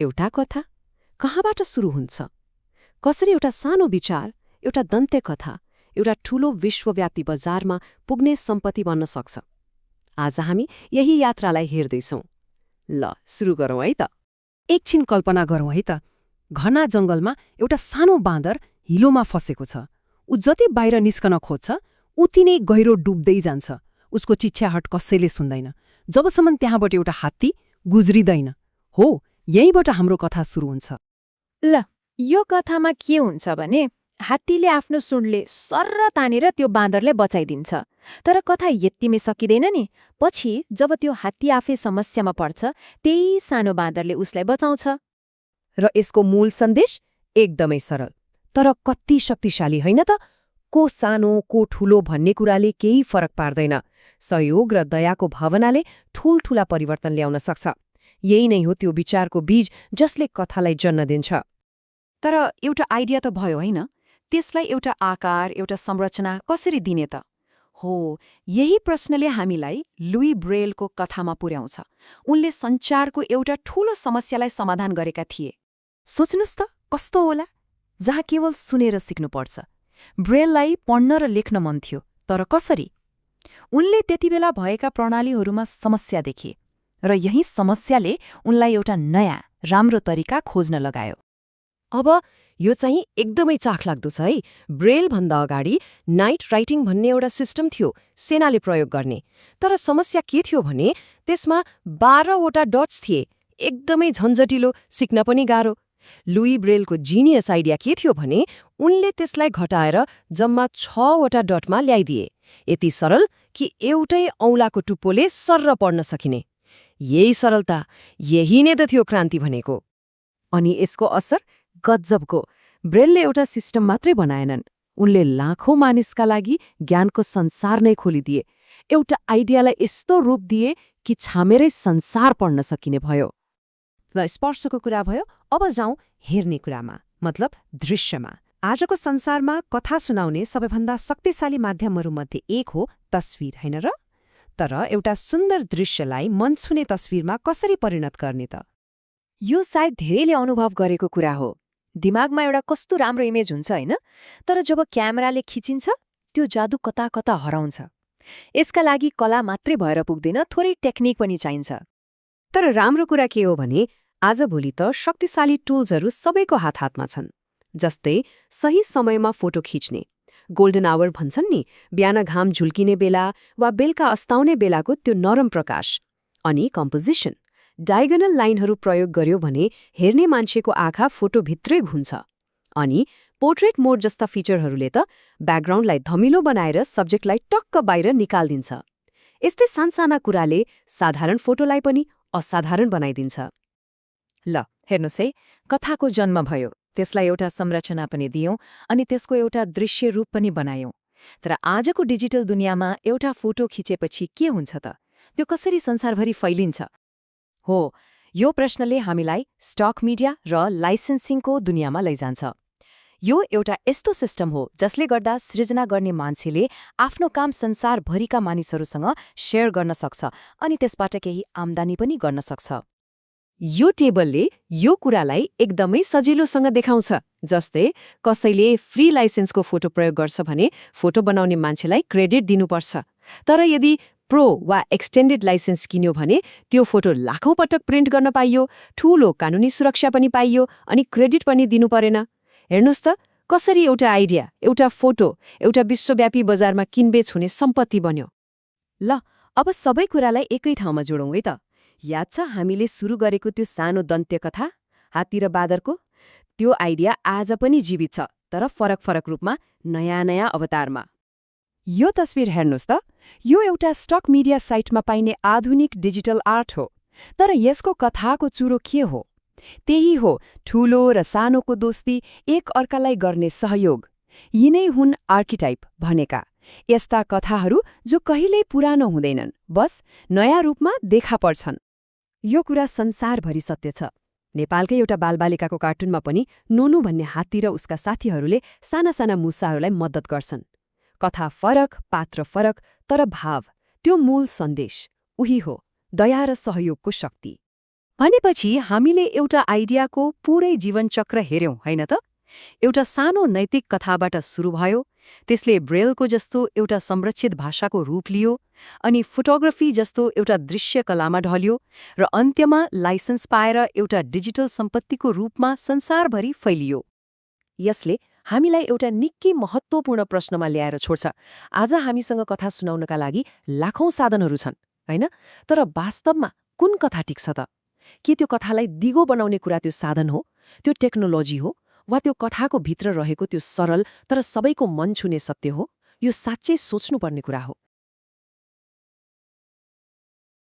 एउटा कथा कहाँबाट सुरु हुन्छ? कसरी एउटा सानो विचार, एउटा दन्त्य कथा, एउटा ठूलो विश्वव्यापी बजारमा पुग्ने सम्पत्ति बन्न सक्छ? आज हामी यही यात्रालाई हेर्दैछौं। ल सुरु गरौँ है त। एकछिन कल्पना गरौँ है त। घना जंगलमा एउटा सानो बाँदर हिलोमा फसेको छ। ऊ जति बाहिर निस्कन खोज्छ उति नै गहिरो डुब्दै जान्छ। उसको चिच्याहट कसैले सुन्दैन जबसम्म त्यहाँबाट एउटा हात्ती गुज्रिँदैन। हो, यहीँबाट हाम्रो कथा सुरु हुन्छ। ल, यो कथामा के हुन्छ भने हात्तीले आफ्नो सुँडले सर्र तानेर त्यो बाँदरले बचाइदिन्छ। तर कथा यत्तिमै सकिँदैन नि। पछि जब त्यो हात्ती आफै समस्यामा पर्छ, त्यही सानो बाँदरले उसलाई बचाउँछ। र यसको मूल सन्देश एकदमै सरल, तर कति शक्तिशाली होइन त? को सानो को ठूलो भन्ने कुराले केही फरक पार्दैन। सहयोग र दयाको भावनाले ठूलठूला परिवर्तन ल्याउन सक्छ। यही नै हो त्यो विचारको बीज जसले कथालाई जन्म दिन्छ। तर एउटा आइडिया त भयो होइन? त्यसलाई एउटा आकार, एउटा संरचना कसरी दिने त? हो, यही प्रश्नले हामीलाई लुई ब्रेलको कथामा पुर्याउँछ। उनले सञ्चारको एउटा ठूलो समस्यालाई समाधान गरेका थिए। सोच्नुस् त कस्तो होला, जहाँ केवल सुनेर सिक्नुपर्छ। ब्रेललाई पढ्न र लेख्न मन थियो, तर कसरी? उनले त्यतिबेला भएका प्रणालीहरूमा समस्या देखे र यही समस्याले उनलाई एउटा नयाँ, राम्रो तरिका खोज्न लगायो। अब यो चाहिँ एकदमै चाखलाग्दो छ है। ब्रेलभन्दा अगाडि नाइट राइटिङ भन्ने एउटा सिस्टम थियो सेनाले प्रयोग गर्ने। तर समस्या के थियो भने त्यसमा 12वटा डट्स थिए। एकदमै झन्झटिलो, सिक्न पनि गाह्रो। लुई ब्रेलको जिनियस आइडिया के थियो भने उनले त्यसलाई घटाएर जम्मा 6वटा डटमा ल्याइदिए। यति सरल कि एउटै औँलाको टुप्पोले सर्र पढ्न सकिने। यही सरलता, यही नै त थियो क्रान्ति भनेको। अनि यसको असर गजबको। ब्रेलले एउटा सिस्टम मात्रै बनाएनन्, उनले लाखौं मानिसका लागि ज्ञानको संसार नै खोलिदिए। एउटा आइडियालाई यस्तो रूप दिए कि छामेरै संसार पढ्न सकिने भयो। ल, स्पर्शको कुरा भयो, अब जाउँ हेर्ने कुरामा, मतलब दृश्यमा। आजको संसारमा कथा सुनाउने सबैभन्दा शक्तिशाली माध्यमहरूमध्ये एक हो तस्विर, होइन र? तर एउटा सुन्दर दृश्यलाई मन छुने तस्विरमा कसरी परिणत गर्ने त? यो सायद धेरैले अनुभव गरेको कुरा हो। दिमागमा एउटा कस्तो राम्रो इमेज हुन्छ होइन? तर जब क्यामेराले खिचिन्छ त्यो जादु कता कता हराउँछ। यसका लागि कला मात्रै भएर पुग्दैन, थोरै टेक्निक पनि चाहिन्छ। तर राम्रो कुरा के हो भने आजभोलि त शक्तिशाली टुल्सहरू सबैको हातमा छन्। जस्तै सही समयमा फोटो खिच्ने, गोल्डन आवर भन्छन् नि, बिहान घाम झुल्किने बेला वा बेलुका अस्ताउने बेलाको त्यो नरम प्रकाश। अनि कम्पोजिसन, डायगोनल लाइनहरू प्रयोग गर्यो भने हेर्ने मान्छेको आँखा फोटोभित्रै घुम्छ। अनि पोर्ट्रेट मोड जस्ता फिचरहरूले त ब्याकग्राउन्डलाई धमिलो बनाएर सब्जेक्टलाई टक्क बाहिर निकाल्दिन्छ। यस्तै सानसाना कुराले साधारण फोटोलाई पनि असाधारण बनाइदिन्छ। ल, हेर्नुहोस् है, कथाको जन्म भयो, त्यसलाई एउटा संरचना पनि दियौं अनि त्यसको एउटा दृश्य रूप पनि बनायौं। तर आजको डिजिटल दुनियाँमा एउटा फोटो खिचेपछि के हुन्छ त? त्यो कसरी संसारभरि फैलिन्छ? हो, यो प्रश्नले हामीलाई स्टक मिडिया र लाइसेन्सिङको दुनियाँमा लैजान्छ। यो एउटा यस्तो सिस्टम हो जसले गर्दा सृजना गर्ने मान्छेले आफ्नो काम संसारभरिका मानिसहरूसँग शेयर गर्न सक्छ अनि त्यसबाट केही आम्दानी पनि गर्न सक्छ। यो टेबलले यो कुरालाई एकदमै सजिलोसँग देखाउँछ। जस्तै कसैले फ्री लाइसेन्सको फोटो प्रयोग गर्छ भने फोटो बनाउने मान्छेलाई क्रेडिट दिनुपर्छ। तर यदि प्रो वा एक्सटेन्डेड लाइसेन्स किन्यो भने त्यो फोटो लाखौं पटक प्रिन्ट गर्न पाइयो, ठूलो कानुनी सुरक्षा पनि पाइयो अनि क्रेडिट पनि दिनु परेन। हेर्नुहोस् त कसरी एउटा आइडिया, एउटा फोटो, एउटा विश्वव्यापी बजारमा किनबेच हुने सम्पत्ति बन्यो। ल, अब सबै कुरालाई एकै ठाउँमा जोडौँ है त। याद छ हामीले सुरु गरेको त्यो सानो दन्त्य कथा, हात्ती र बाँदरको? त्यो आइडिया आज पनि जीवित छ, तर फरक फरक रूपमा, नयाँ नयाँ अवतारमा। यो तस्विर हेर्नुहोस् त, यो एउटा स्टक मिडिया साइटमा पाइने आधुनिक डिजिटल आर्ट हो। तर यसको कथाको चुरो के हो? त्यही हो ठूलो र सानोको दोस्ती, एक अर्कालाई गर्ने सहयोग। यिनै हुन् आर्किटाइप भनेका। यस्ता कथाहरू जो कहिल्यै पुरानो हुँदैनन्, बस नयाँ रूपमा देखा पर्छन्। यो कुरा संसारभरि सत्य छ। नेपालकै एउटा बालबालिकाको कार्टुनमा पनि नोनु भन्ने हात्ती र उसका साथीहरूले साना साना मुसाहरूलाई मद्दत गर्छन्। कथा फरक, पात्र फरक, तर भाव, त्यो मूल सन्देश उही हो, दया र सहयोगको शक्ति। भनेपछि हामीले एउटा आइडियाको पुरै जीवनचक्र हेर्यौं होइन त? एउटा सानो नैतिक कथाबाट सुरु भयो, त्यसले ब्रेलको जस्तो एउटा संरक्षित भाषाको रूप लियो, अनि फोटोग्राफी जस्तो एउटा दृश्य कलामा ढल्यो, र अन्त्यमा लाइसेन्स पाएर एउटा डिजिटल सम्पत्तिको रूपमा संसारभरि फैलियो। यसले हामीलाई एउटा निकै महत्त्वपूर्ण प्रश्नमा ल्याएर छोड्छ। आज हामीसँग कथा सुनाउनका लागि लाखौं साधनहरू छन्, होइन? तर वास्तवमा कुन कथा टिक्छ त? के त्यो कथालाई दिगो बनाउने कुरा त्यो साधन हो, त्यो टेक्नोलोजी हो, वा त्यो कथाको भित्र रहेको त्यो सरल तर सबैको मन छुने सत्य हो? यो साँच्चै सोच्नुपर्ने कुरा हो।